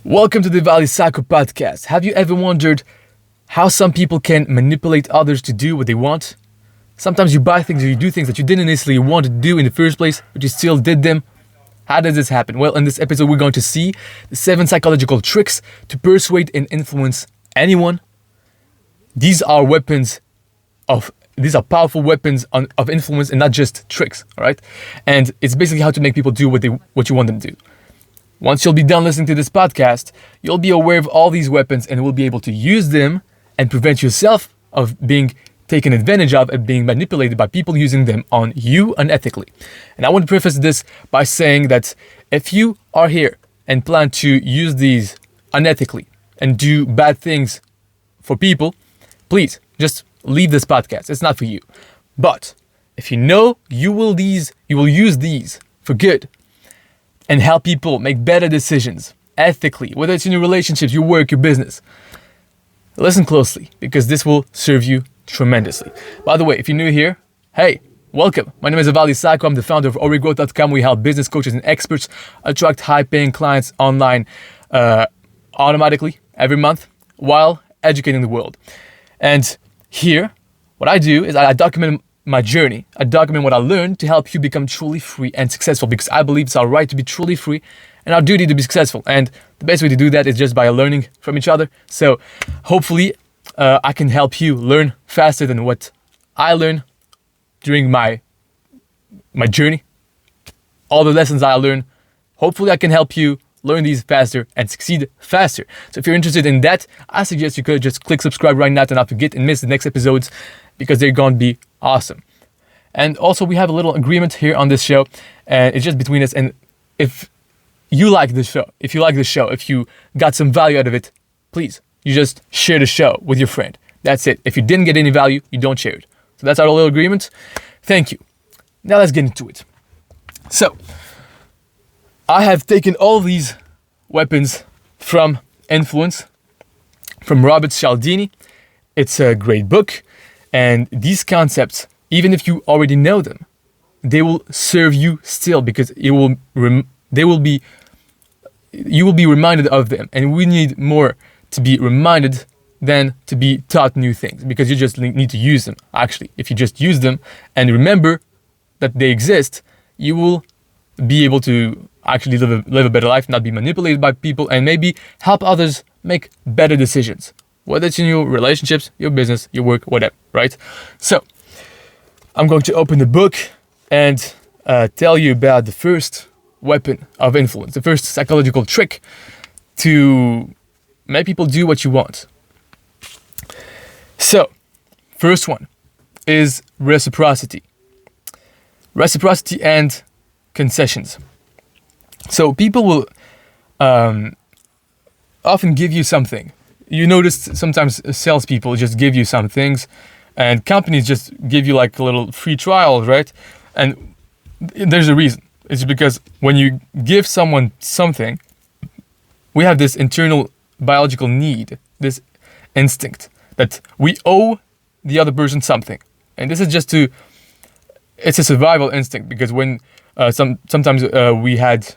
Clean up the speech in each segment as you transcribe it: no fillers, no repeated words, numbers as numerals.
Welcome to the Ivaldi Sako podcast. Have you ever wondered how some people can manipulate others to do what they want? Sometimes you buy things or you do things that you didn't necessarily want to do in the first place, but you still did them. How does this happen? Well, in this episode, we're going to see the 7 psychological tricks to persuade and influence anyone. These are powerful weapons of influence and not just tricks, all right? And it's basically how to make people do what you want them to do. Once you'll be done listening to this podcast, you'll be aware of all these weapons and will be able to use them and prevent yourself of being taken advantage of and being manipulated by people using them on you unethically. And I want to preface this by saying that if you are here and plan to use these unethically and do bad things for people, please just leave this podcast. It's not for you. But if you know you will use these for good, and help people make better decisions ethically, whether it's in your relationships, your work, your business. Listen closely, because this will serve you tremendously. By the way, if you're new here, hey, welcome. My name is Ivaldi Sako. I'm the founder of OriGrowth.com. We help business coaches and experts attract high-paying clients online automatically every month while educating the world. And here, what I do is I document my journey. I document what I learned to help you become truly free and successful, because I believe it's our right to be truly free and our duty to be successful. And the best way to do that is just by learning from each other. So hopefully I can help you learn faster than what I learned during my journey. All the lessons I learned, hopefully I can help you learn these faster and succeed faster. So if you're interested in that, I suggest you could just click subscribe right now to not forget and miss the next episodes, because they're going to be awesome. And also, we have a little agreement here on this show, and it's just between us. And if you like this show, if you got some value out of it, please, you just share the show with your friend. That's it. If you didn't get any value, you don't share it. So that's our little agreement. Thank you. Now let's get into it. So, I have taken all these weapons from influence, from Robert Cialdini. It's a great book. And these concepts, even if you already know them, they will serve you still, because you will be reminded of them. And we need more to be reminded than to be taught new things, because you just need to use them. Actually, if you just use them and remember that they exist, you will be able to actually live a better life, not be manipulated by people, and maybe help others make better decisions. Whether it's in your relationships, your business, your work, whatever, right? So, I'm going to open the book and tell you about the first weapon of influence, the first psychological trick to make people do what you want. So, first one is reciprocity. Reciprocity and concessions. So, people will often give you something. You notice sometimes salespeople just give you some things, and companies just give you like a little free trial, right? And there's a reason. It's because when you give someone something, we have this internal biological need, this instinct that we owe the other person something. And this is it's a survival instinct, because when sometimes we had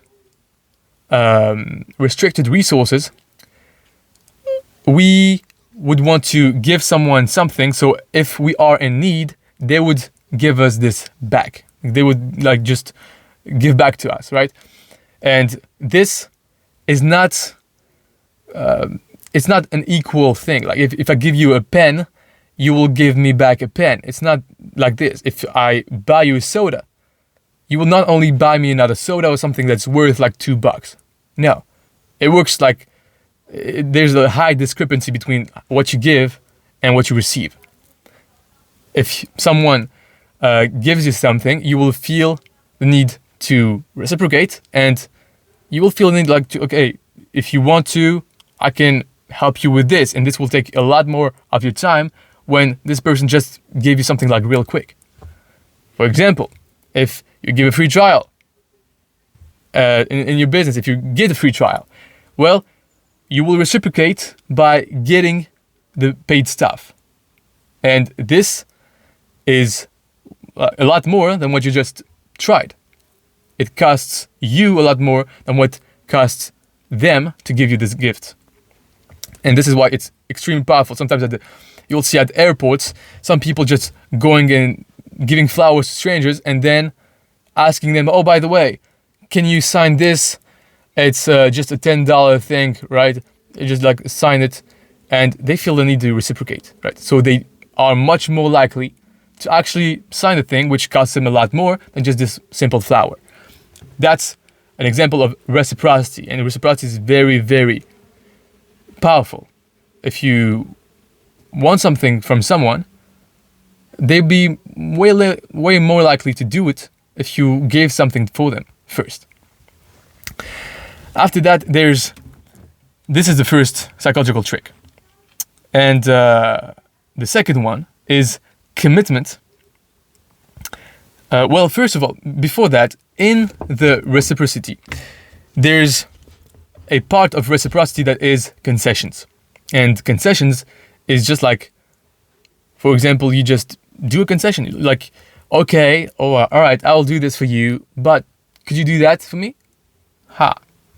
restricted resources, we would want to give someone something, so if we are in need, they would give us this back. They would just give back to us, right? And this is not, it's not an equal thing. Like if I give you a pen, you will give me back a pen. It's not like this. If I buy you a soda, you will not only buy me another soda or something that's worth like $2. No, it works like, there's a high discrepancy between what you give and what you receive. If someone gives you something, you will feel the need to reciprocate, and you will feel the need okay, if you want to, I can help you with this, and this will take a lot more of your time when this person just gave you something like real quick. For example, if you give a free trial in your business, if you get a free trial, well, you will reciprocate by getting the paid stuff. And this is a lot more than what you just tried. It costs you a lot more than what costs them to give you this gift. And this is why it's extremely powerful. Sometimes you'll see at airports, some people just going and giving flowers to strangers and then asking them, oh, by the way, can you sign this? It's just a $10 thing, right? You just like sign it, and they feel the need to reciprocate, right? So they are much more likely to actually sign the thing, which costs them a lot more than just this simple flower. That's an example of reciprocity, and reciprocity is very, very powerful. If you want something from someone, they'd be way more likely to do it if you gave something for them first. After that, this is the first psychological trick. And the second one is commitment. Well, first of all, before that, in the reciprocity, there's a part of reciprocity that is concessions. And concessions is just like, for example, you just do a concession. Like, okay, all right, I'll do this for you, but could you do that for me?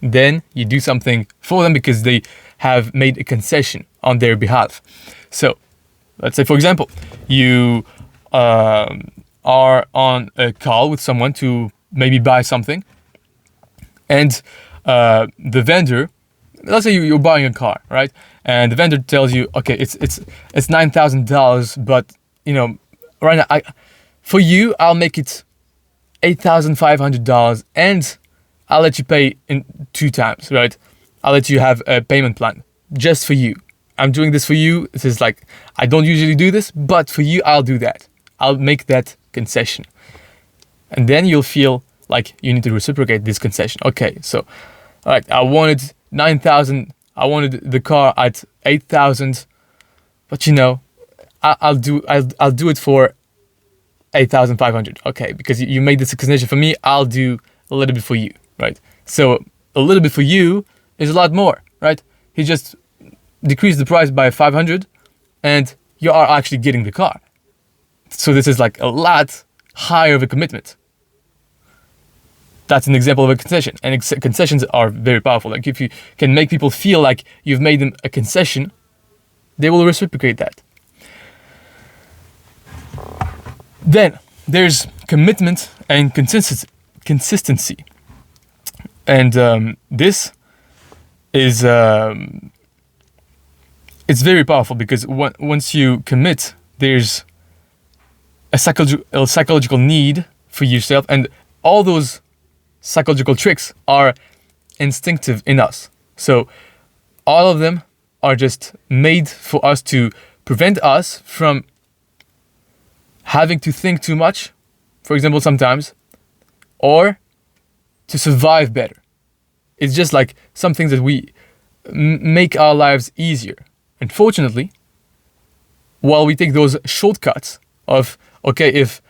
Then you do something for them because they have made a concession on their behalf. So, let's say, for example, you are on a call with someone to maybe buy something, and the vendor, let's say you're buying a car, right? And the vendor tells you, okay, it's $9,000, but right now for you I'll make it $8,500, and I'll let you pay in 2 times, right? I'll let you have a payment plan just for you. I'm doing this for you. This is like, I don't usually do this, but for you, I'll do that. I'll make that concession. And then you'll feel like you need to reciprocate this concession. Okay, so, all right, I wanted 9,000. I wanted the car at 8,000, but I'll do it for 8,500. Okay, because you made this concession for me, I'll do a little bit for you, right? So a little bit for you is a lot more, right? He just decreased the price by 500, and you are actually getting the car. So this is like a lot higher of a commitment. That's an example of a concession, and concessions are very powerful. Like if you can make people feel like you've made them a concession, they will reciprocate that. Then there's commitment and consistency. And this is it's very powerful because once you commit, there's a psychological need for yourself, and all those psychological tricks are instinctive in us. So all of them are just made for us to prevent us from having to think too much, for example, sometimes, or to survive better. It's just like some things that we make our lives easier. Unfortunately, while we take those shortcuts of, okay, if,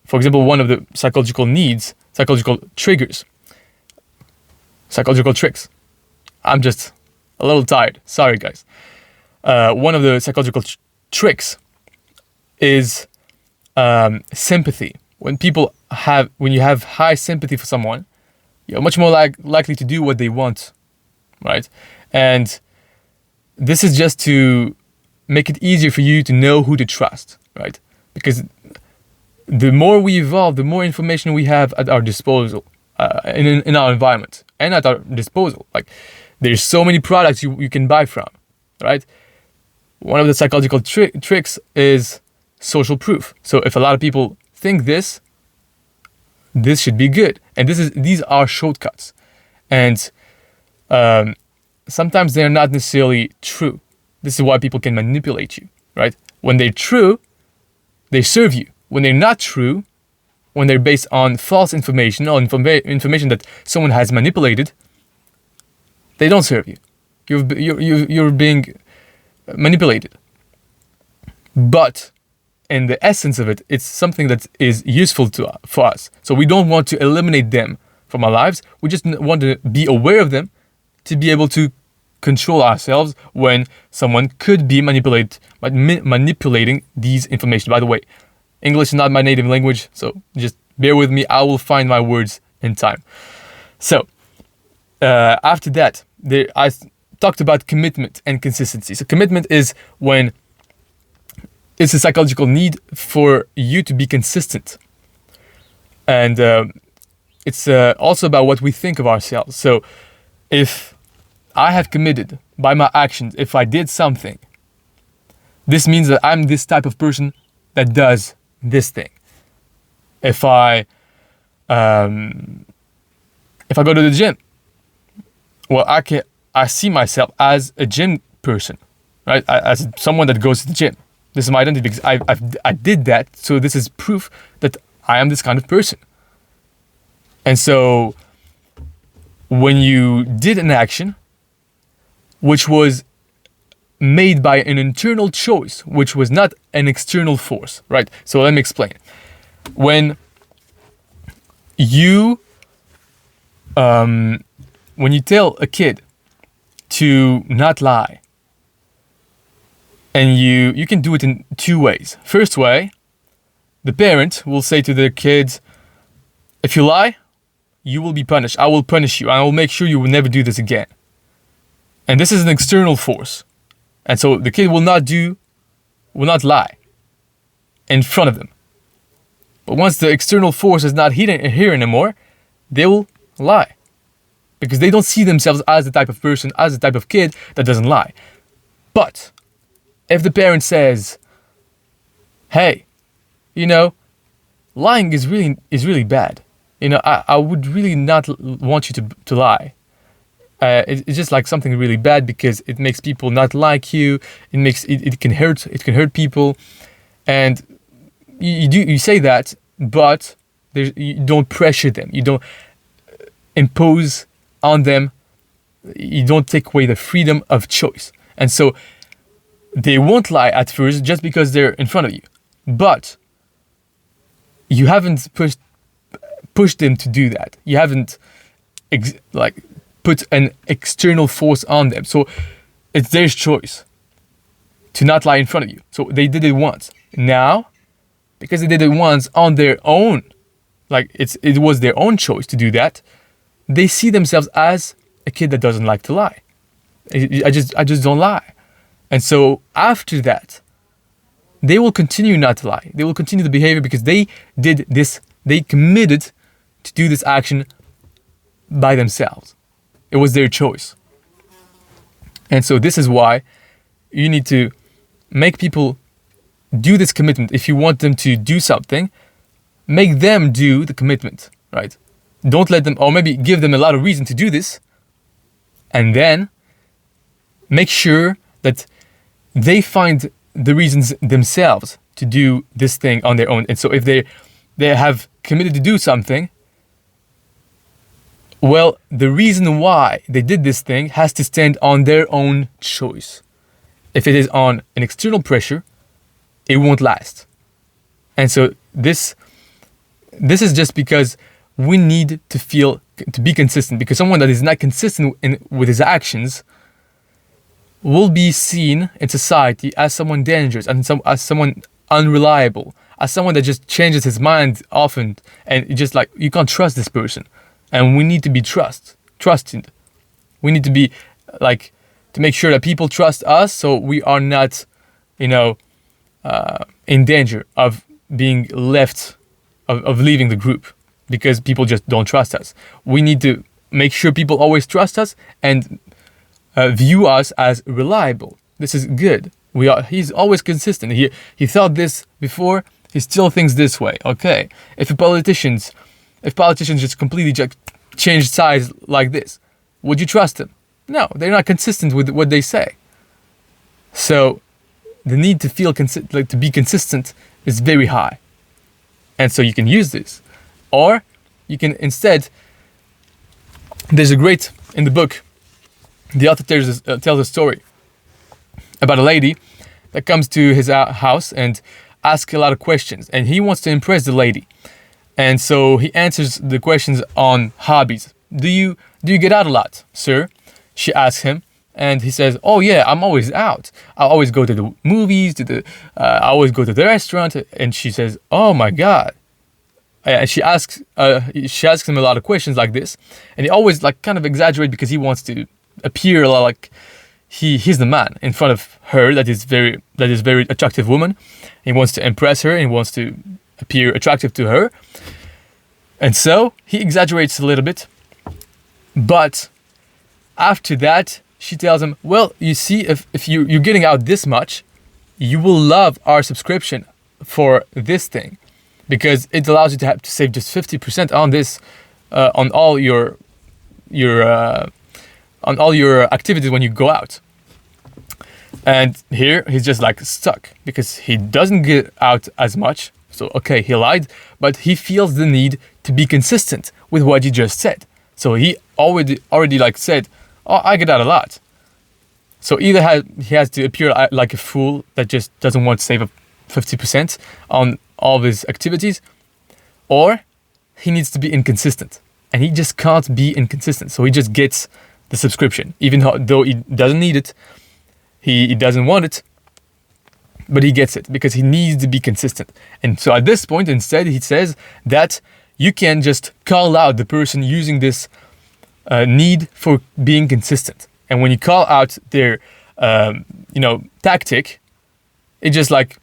for example, one of the psychological needs, psychological triggers, psychological tricks. I'm just a little tired. Sorry, guys. One of the psychological tricks is sympathy. When you have high sympathy for someone, you're much more likely to do what they want, right? And this is just to make it easier for you to know who to trust, right? Because the more we evolve, the more information we have at our disposal in our environment and at our disposal. Like, there's so many products you can buy from, right? One of the psychological tricks is social proof. So if a lot of people think this should be good. And these are shortcuts. And sometimes they're not necessarily true. This is why people can manipulate you, right? When they're true, they serve you. When they're not true, when they're based on false information or information that someone has manipulated, they don't serve you. You're being manipulated. But in the essence of it, it's something that is useful for us. So we don't want to eliminate them from our lives. We just want to be aware of them to be able to control ourselves when someone could be manipulating these information. By the way, English is not my native language, so just bear with me. I will find my words in time. So after that, I talked about commitment and consistency. So commitment is when it's a psychological need for you to be consistent. And it's also about what we think of ourselves. So if I have committed by my actions, if I did something, this means that I'm this type of person that does this thing. If I go to the gym, well, I see myself as a gym person, right? As someone that goes to the gym. This is my identity because I did that. So this is proof that I am this kind of person. And so when you did an action which was made by an internal choice, which was not an external force, right? So let me explain. When you tell a kid to not lie, and you can do it in two ways. First way, the parent will say to their kids, if you lie, you will be punished. I will punish you. I will make sure you will never do this again. And this is an external force. And so the kid will not lie in front of them. But once the external force is not here anymore, they will lie. Because they don't see themselves as the type of person, as the type of kid that doesn't lie. But if the parent says, hey, lying is really bad. I would really not want you to lie. It's just like something really bad because it makes people not like you. It can hurt people, and you say that, but you don't pressure them. You don't impose on them. You don't take away the freedom of choice, and so they won't lie at first just because they're in front of you, but you haven't pushed them to do that. You haven't put an external force on them. So it's their choice to not lie in front of you. So they did it once. Now, because they did it once on their own, it was their own choice to do that, they see themselves as a kid that doesn't like to lie. I just don't lie. And so after that, they will continue not to lie. They will continue the behavior because they did this. They committed to do this action by themselves. It was their choice. And so this is why you need to make people do this commitment. If you want them to do something, make them do the commitment, right? Don't let them, or maybe give them a lot of reason to do this, and then make sure that they find the reasons themselves to do this thing on their own. And so if they have committed to do something, well, the reason why they did this thing has to stand on their own choice. If it is on an external pressure, it won't last. And so this is just because we need to be consistent, because someone that is not consistent with his actions will be seen in society as someone dangerous, and as someone unreliable, as someone that just changes his mind often, and just you can't trust this person. And we need to be trusted. We need to be to make sure that people trust us, so we are not, in danger of being left, of leaving the group, because people just don't trust us. We need to make sure people always trust us and view us as reliable. This is good. He's always consistent. He thought this before. He still thinks this way. Okay. If politicians just completely change sides like this, would you trust them? No, they're not consistent with what they say. So the need to feel to be consistent is very high. And so you can use this. Or you can instead, in the book, the author tells a story about a lady that comes to his house and asks a lot of questions. And he wants to impress the lady. And so he answers the questions on hobbies. Do you get out a lot, sir? She asks him. And he says, oh yeah, I'm always out. I always go to the movies, I always go to the restaurant. And she says, oh my God, she asks him a lot of questions like this, and he always like kind of exaggerate because he wants to appear like he's the man in front of her that is very attractive woman. He wants to impress her and he wants to appear attractive to her, and so he exaggerates a little bit. But after that, she tells him, well, you see, if you're getting out this much, you will love our subscription for this thing, because it allows you to have to save just 50% on this, on all your activities when you go out. And here he's just like stuck because he doesn't get out as much. So okay, he lied, but he feels the need to be consistent with what he just said. So he already like said, oh, I get out a lot. So either he has to appear like a fool that just doesn't want to save up 50% on all of his activities, or he needs to be inconsistent. And he just can't be inconsistent. So he just gets the subscription, even though he doesn't need it, he doesn't want it, but he gets it because he needs to be consistent. And so at this point, instead, he says that you can just call out the person using this need for being consistent. And when you call out their, tactic, it's just like,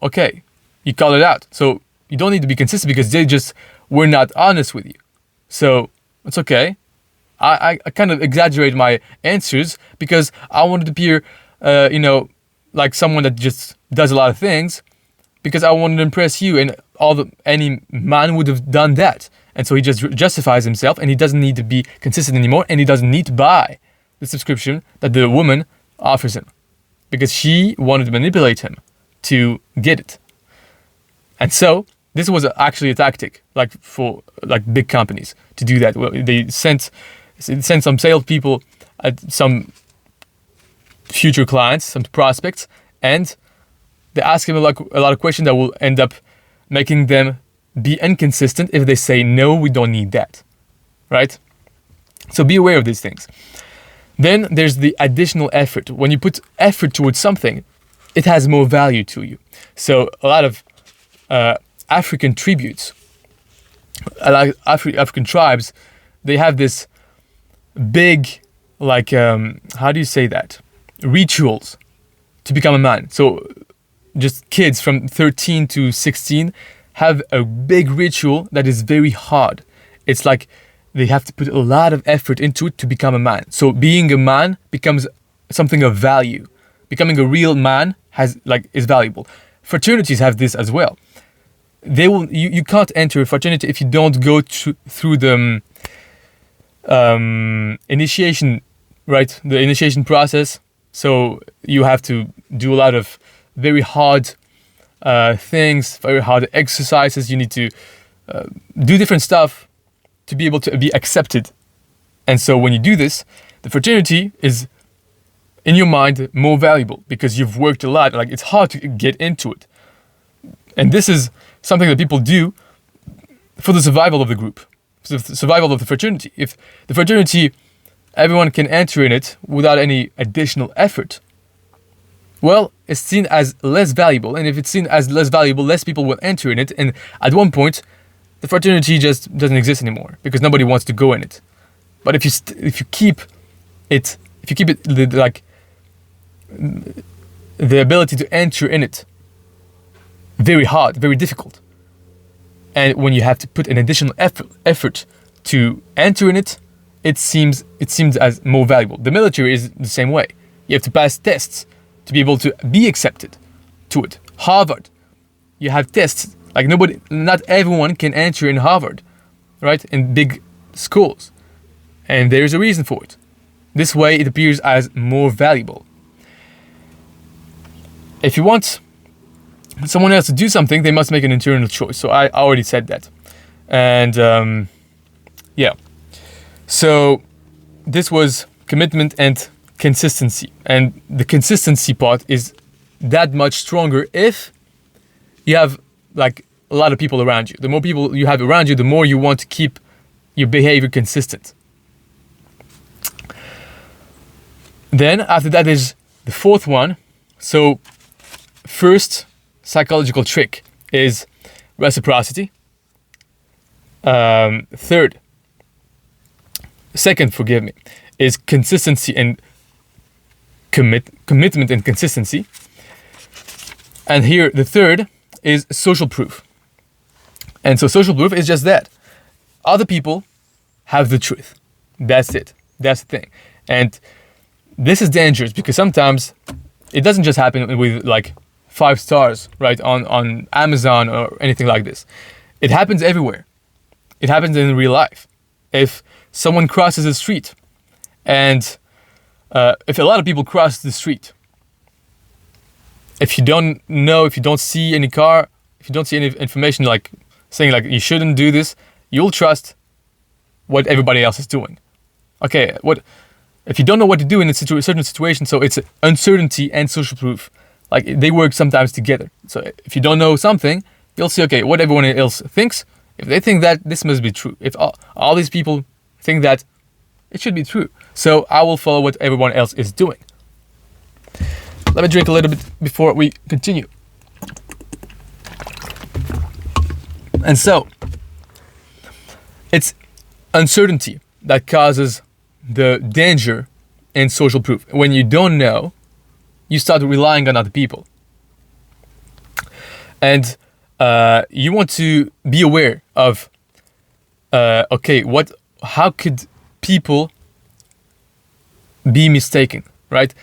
okay, you call it out. So you don't need to be consistent because they just were not honest with you. So it's okay. I kind of exaggerate my answers because I wanted to appear, like someone that just does a lot of things, because I wanted to impress you, and any man would have done that. And so he just justifies himself, and he doesn't need to be consistent anymore, and he doesn't need to buy the subscription that the woman offers him, because she wanted to manipulate him to get it. And so this was actually a tactic, like for like big companies to do that. Well, they sent some salespeople at some future clients, some prospects, and they ask him a lot of questions that will end up making them be inconsistent if they say, no, we don't need that, right? So be aware of these things. Then there's the additional effort. When you put effort towards something, it has more value to you. So a lot of African tributes, African tribes, they have this big, like, how do you say that? Rituals to become a man. So just kids from 13 to 16 have a big ritual that is very hard. It's like they have to put a lot of effort into it to become a man. So being a man becomes something of value. Becoming a real man is valuable. Fraternities have this as well. You can't enter a fraternity if you don't go through the initiation, right? The initiation process. So you have to do a lot of very hard things, very hard exercises. You need to do different stuff to be able to be accepted. And so when you do this, the fraternity is, in your mind, more valuable because you've worked a lot. Like, it's hard to get into it. And this is something that people do for the survival of the group, for the survival of the fraternity. If the fraternity, everyone can enter in it without any additional effort, well, it's seen as less valuable. And if it's seen as less valuable, less people will enter in it. And at one point, the fraternity just doesn't exist anymore because nobody wants to go in it. But if you keep it like the ability to enter in it very hard, very difficult, and when you have to put an additional effort to enter in it, it seems as more valuable. The military is the same way. You have to pass tests to be able to be accepted to it. Harvard, you have tests. Like not everyone can enter in Harvard, right? In big schools. And there's a reason for it. This way it appears as more valuable. If you want someone else to do something, they must make an internal choice. So I already said that. And yeah. So this was commitment and consistency. And the consistency part is that much stronger if you have like a lot of people around you. The more people you have around you, the more you want to keep your behavior consistent. Then after that is the fourth one. So first psychological trick is reciprocity. Second, forgive me, is consistency and commitment and consistency. And here, the third is social proof. And so social proof is just that. Other people have the truth. That's it. That's the thing. And this is dangerous because sometimes it doesn't just happen with like 5 stars, right, on Amazon or anything like this. It happens everywhere. It happens in real life. If someone crosses the street and if a lot of people cross the street, if you don't know, if you don't see any car, if you don't see any information like saying like you shouldn't do this, you'll trust what everybody else is doing. Okay, what if you don't know what to do in a certain situation? So it's uncertainty and social proof. Like they work sometimes together. So if you don't know something, you'll see, okay, what everyone else thinks. If they think that, this must be true. If all these people think that, it should be true. So I will follow what everyone else is doing. Let me drink a little bit before we continue. And so, it's uncertainty that causes the danger in social proof. When you don't know, you start relying on other people. And you want to be aware of, how could people be mistaken, right?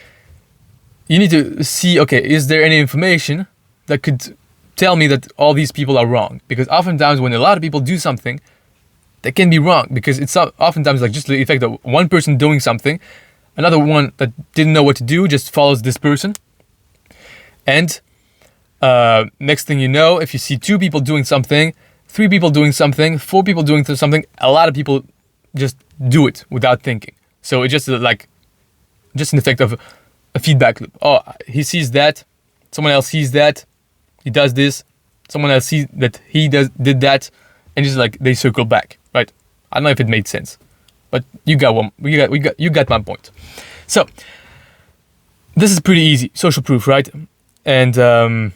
You need to see, okay, is there any information that could tell me that all these people are wrong? Because oftentimes when a lot of people do something, they can be wrong because it's oftentimes like just the effect of one person doing something, another one that didn't know what to do just follows this person. And next thing you know, if you see 2 people doing something, 3 people doing something, 4 people doing something, a lot of people just do it without thinking. So it's just just an effect of a feedback loop. Oh, he sees that, someone else sees that, he does this, someone else sees that he did that, and just like they circle back, right? I don't know if it made sense, but you got my point. So this is pretty easy, social proof, right? And the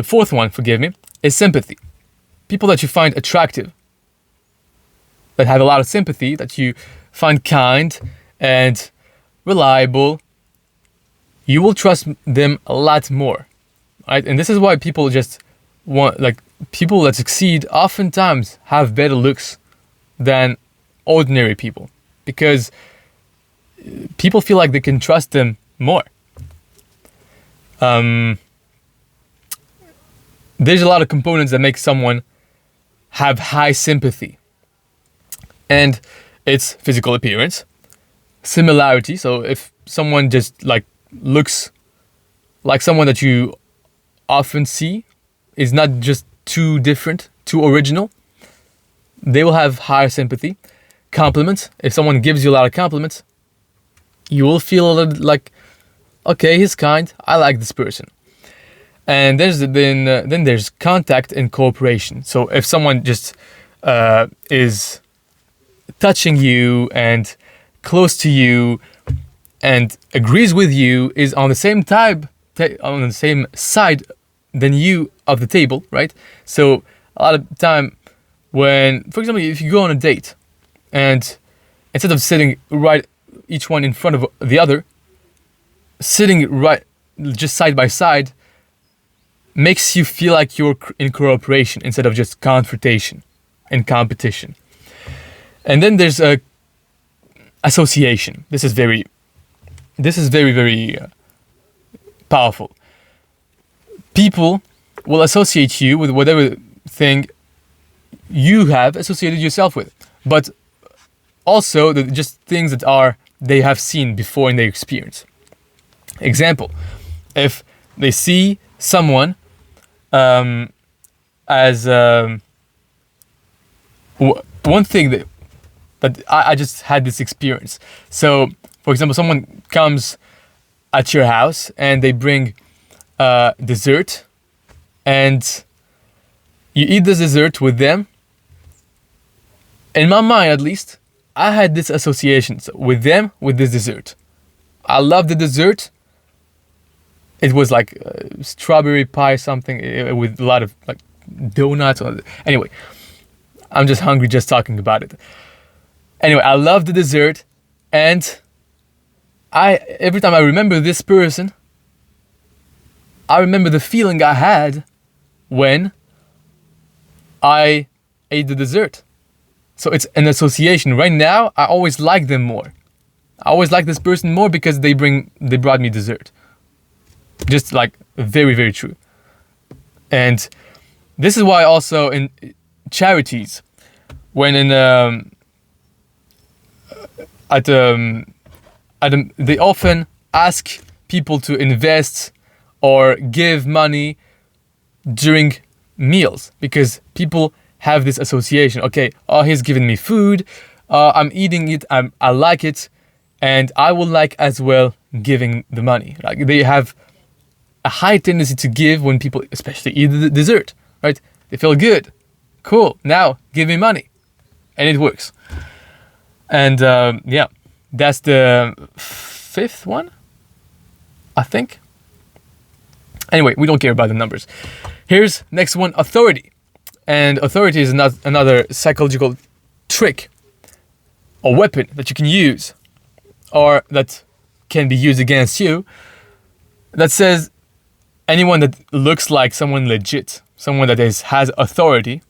fourth one, forgive me, is sympathy. People that you find attractive, that have a lot of sympathy, that you find kind and reliable, you will trust them a lot more, right? And this is why people just want, like, people that succeed oftentimes have better looks than ordinary people because people feel like they can trust them more. There's a lot of components that make someone have high sympathy, and it's physical appearance, similarity. So if someone just like looks like someone that you often see, is not just too different, too original, they will have higher sympathy. Compliments. If someone gives you a lot of compliments, you will feel a little like, okay, he's kind, I like this person. And then there's contact and cooperation. So if someone just is touching you and close to you and agrees with you, is on the same on the same side than you of the table, right? So a lot of time when, for example, if you go on a date and instead of sitting right each one in front of the other, sitting right just side by side makes you feel like you're in cooperation instead of just confrontation and competition. And then there's a association. This is very, very powerful. People will associate you with whatever thing you have associated yourself with, but also just things that they have seen before in their experience. Example, if they see someone as one thing that I just had this experience. So, for example, someone comes at your house and they bring dessert, and you eat this dessert with them. In my mind, at least, I had this association with them with this dessert. I love the dessert. It was like strawberry pie, something with a lot of like donuts. Anyway, I'm just hungry just talking about it. Anyway, I love the dessert, and every time I remember this person, I remember the feeling I had when I ate the dessert. So it's an association. Right now, I always like them more. I always like this person more because they brought me dessert. Just like very, very true. And this is why also in charities, when they often ask people to invest or give money during meals, because people have this association. Okay, oh, he's giving me food, I'm eating it, I like it, and I will like as well giving the money. Like, they have a high tendency to give when people especially eat the dessert, right? They feel good. Cool, now give me money. And it works. And yeah, that's the 5th one, I think. Anyway, we don't care about the numbers. Here's next one, authority. And authority is another psychological trick or weapon that you can use, or that can be used against you, that says anyone that looks like someone legit, someone that has authority.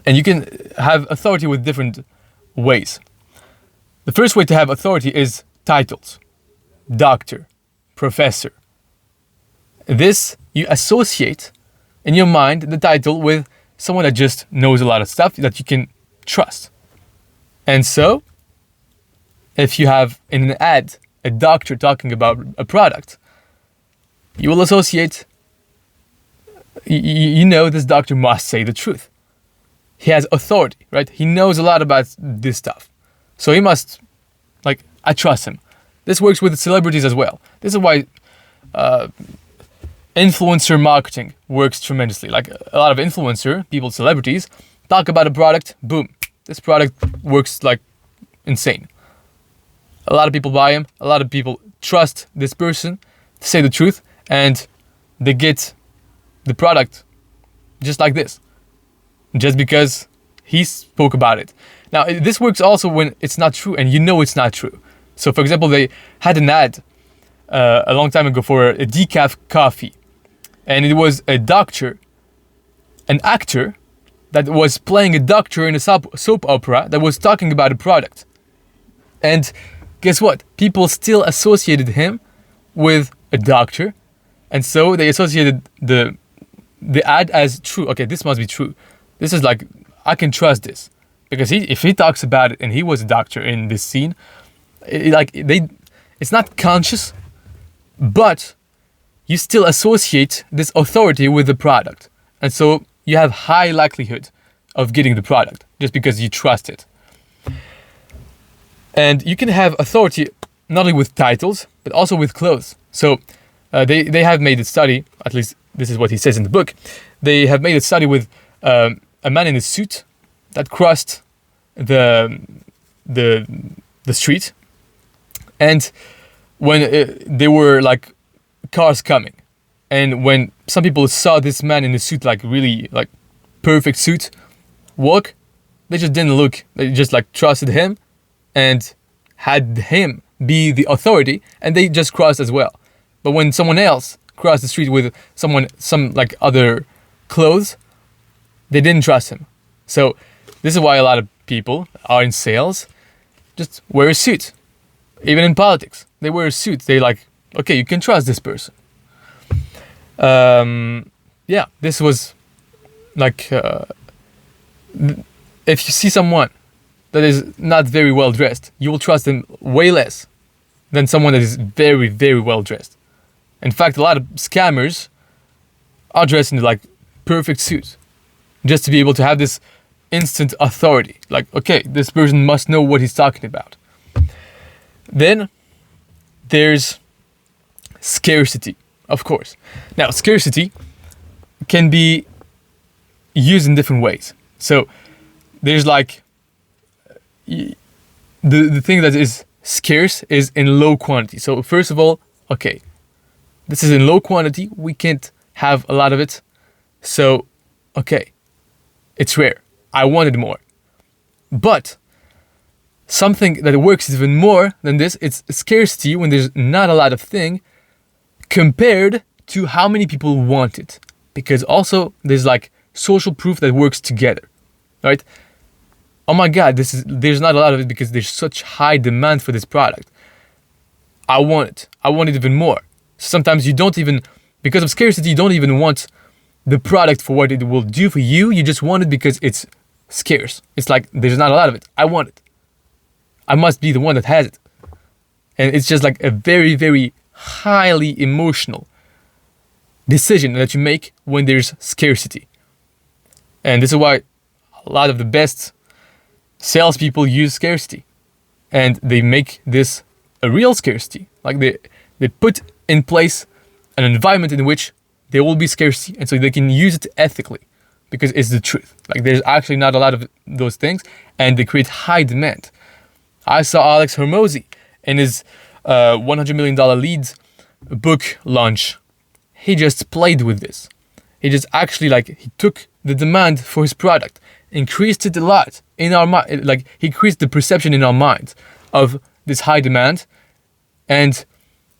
And you can have authority with different ways. The first way to have authority is titles. Doctor, professor. This, you associate in your mind the title with someone that just knows a lot of stuff that you can trust. And so, if you have in an ad a doctor talking about a product, you will associate, you know, this doctor must say the truth. He has authority, right? He knows a lot about this stuff. So he must, like, I trust him. This works with celebrities as well. This is why influencer marketing works tremendously. Like, a lot of influencer people, celebrities, talk about a product, boom, this product works like insane. A lot of people buy him. A lot of people trust this person to say the truth, and they get the product just like this, just because he spoke about it. Now, this works also when it's not true and you know it's not true. So, for example, they had an ad a long time ago for a decaf coffee, and it was a doctor, an actor that was playing a doctor in a soap opera that was talking about a product. And guess what? People still associated him with a doctor, and so they associated the ad as true. Okay, this must be true. This is like, I can trust this, because if he talks about it and he was a doctor in this scene, it's not conscious, but you still associate this authority with the product, and so you have high likelihood of getting the product just because you trust it. And you can have authority not only with titles, but also with clothes. So they have made a study, at least this is what he says in the book. They have made a study with a man in a suit that crossed the street. And when there were like cars coming, and when some people saw this man in a suit, like really like perfect suit, walk, they just didn't look. They just like trusted him and had him be the authority, and they just crossed as well. But when someone else crossed the street with some like other clothes, they didn't trust him. So this is why a lot of people are in sales just wear a suit. Even in politics, they wear a suit. They like, okay, you can trust this person. Yeah, this was like, if you see someone that is not very well dressed, you will trust them way less than someone that is very, very well dressed. In fact, a lot of scammers are dressed in like perfect suits just to be able to have this instant authority. Like, okay, this person must know what he's talking about. Then there's scarcity, of course. Now, scarcity can be used in different ways. So there's like, the thing that is scarce is in low quantity. So first of all, okay, this is in low quantity. We can't have a lot of it. So okay, it's rare. I wanted more. But something that works even more than this, it's scarcity when there's not a lot of thing compared to how many people want it. Because also there's like social proof that works together, right? Oh my God, there's not a lot of it because there's such high demand for this product. I want it. I want it even more. Sometimes you don't even, because of scarcity, you don't even want the product for what it will do for you. You just want it because it's scarce. It's like, there's not a lot of it. I want it. I must be the one that has it. And it's just like a very, very highly emotional decision that you make when there's scarcity. And this is why a lot of the best salespeople use scarcity. And they make this a real scarcity. Like they put in place an environment in which there will be scarcity, and so they can use it ethically because it's the truth. Like there's actually not a lot of those things, and they create high demand. I saw Alex Hormozy in his $100 million leads book launch. He just played with this. He just actually he took the demand for his product, increased it a lot in our mind. Like he increased the perception in our minds of this high demand, and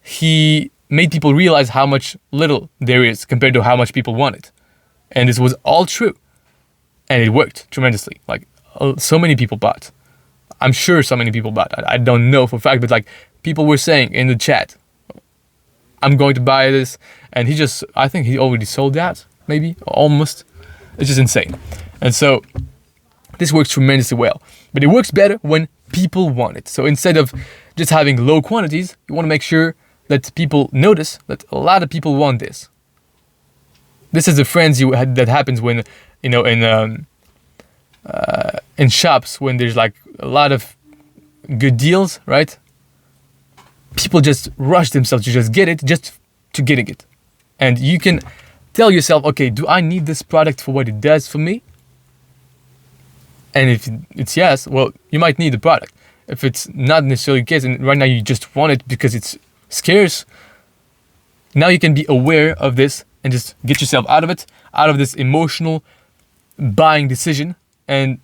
he made people realize how much little there is compared to how much people want it. And this was all true. And it worked tremendously. Like so many people bought. I'm sure so many people bought. I don't know for a fact, but people were saying in the chat, I'm going to buy this. And I think he already sold that, maybe, almost. It's just insane. And so this works tremendously well. But it works better when people want it. So instead of just having low quantities, you want to make sure that people notice that a lot of people want this. This is the frenzy that happens when, in shops, when there's a lot of good deals, right? People just rush themselves to just get it, just to getting it. And you can tell yourself, okay, do I need this product for what it does for me? And if it's yes, well, you might need the product. If it's not necessarily the case, and right now you just want it because it's scarce, now you can be aware of this and just get yourself out of this emotional buying decision, and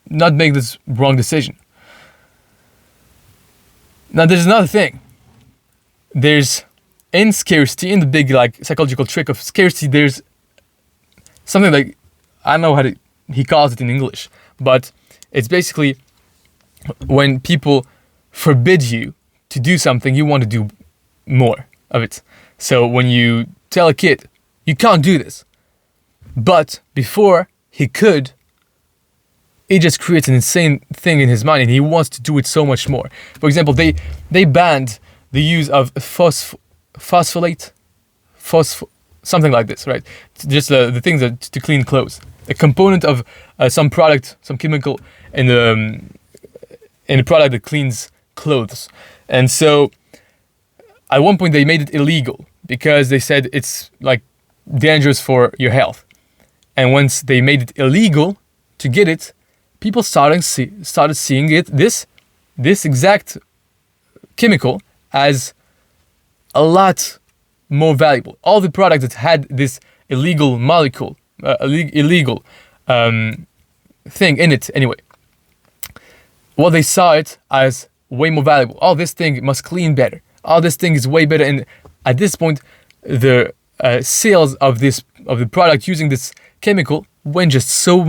not make this wrong decision. Now there's another thing. There's in scarcity, in the big psychological trick of scarcity, there's something I don't know he calls it in English, but it's basically when people forbid you to do something, you want to do more of it. So when you tell a kid, you can't do this, but before he could, it just creates an insane thing in his mind, and he wants to do it so much more. For example, they banned the use of phosphate, something like this, right? Just the things to clean clothes. A component of some product, some chemical in the product that cleans clothes. And so at one point they made it illegal because they said it's dangerous for your health. And once they made it illegal to get it, people started seeing this exact chemical as a lot more valuable. All the products that had this illegal molecule, illegal thing in it anyway, well, they saw it as way more valuable. Oh, this thing must clean better. Oh, this thing is way better. And at this point, the sales of the product using this chemical went just so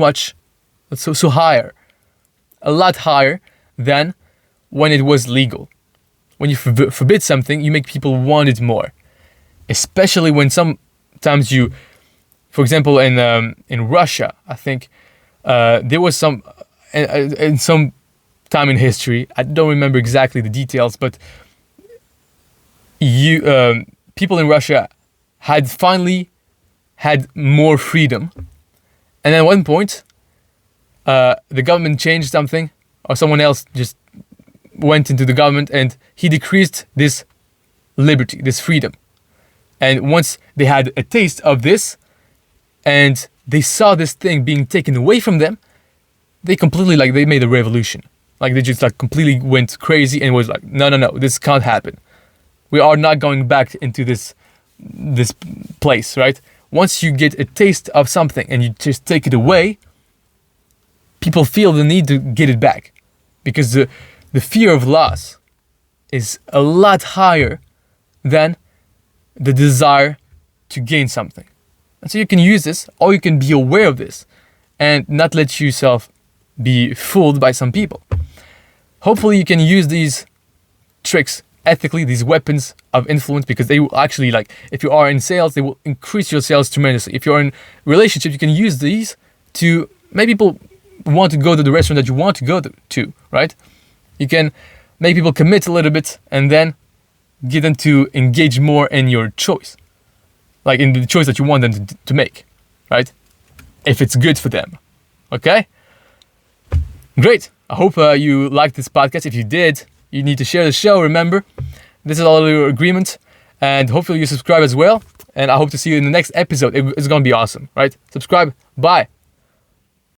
higher, a lot higher than when it was legal. When you forbid something, you make people want it more, especially when sometimes you, for example, in Russia, I think there was some in some time in history. I don't remember exactly the details, but people in Russia had finally had more freedom, and at one point, the government changed something, or someone else just went into the government and he decreased this liberty, this freedom. And once they had a taste of this and they saw this thing being taken away from them, they completely they made a revolution. They just completely went crazy and was no, this can't happen. We are not going back into this place, right? once you get a taste of something and you just take it away, people feel the need to get it back, because the fear of loss is a lot higher than the desire to gain something. And so you can use this, or you can be aware of this and not let yourself be fooled by some people. Hopefully you can use these tricks ethically, these weapons of influence, because they will actually, like, if you are in sales, they will increase your sales tremendously. If you're in relationships, you can use these to make people want to go to the restaurant that you want to go to, right? You can make people commit a little bit and then get them to engage more in your choice, like in the choice that you want them to make, right? If it's good for them, okay? Great. I hope you liked this podcast. If you did, you need to share the show. Remember, this is all your agreement, and hopefully you subscribe as well. And I hope to see you in the next episode. It's going to be awesome, right? Subscribe. Bye.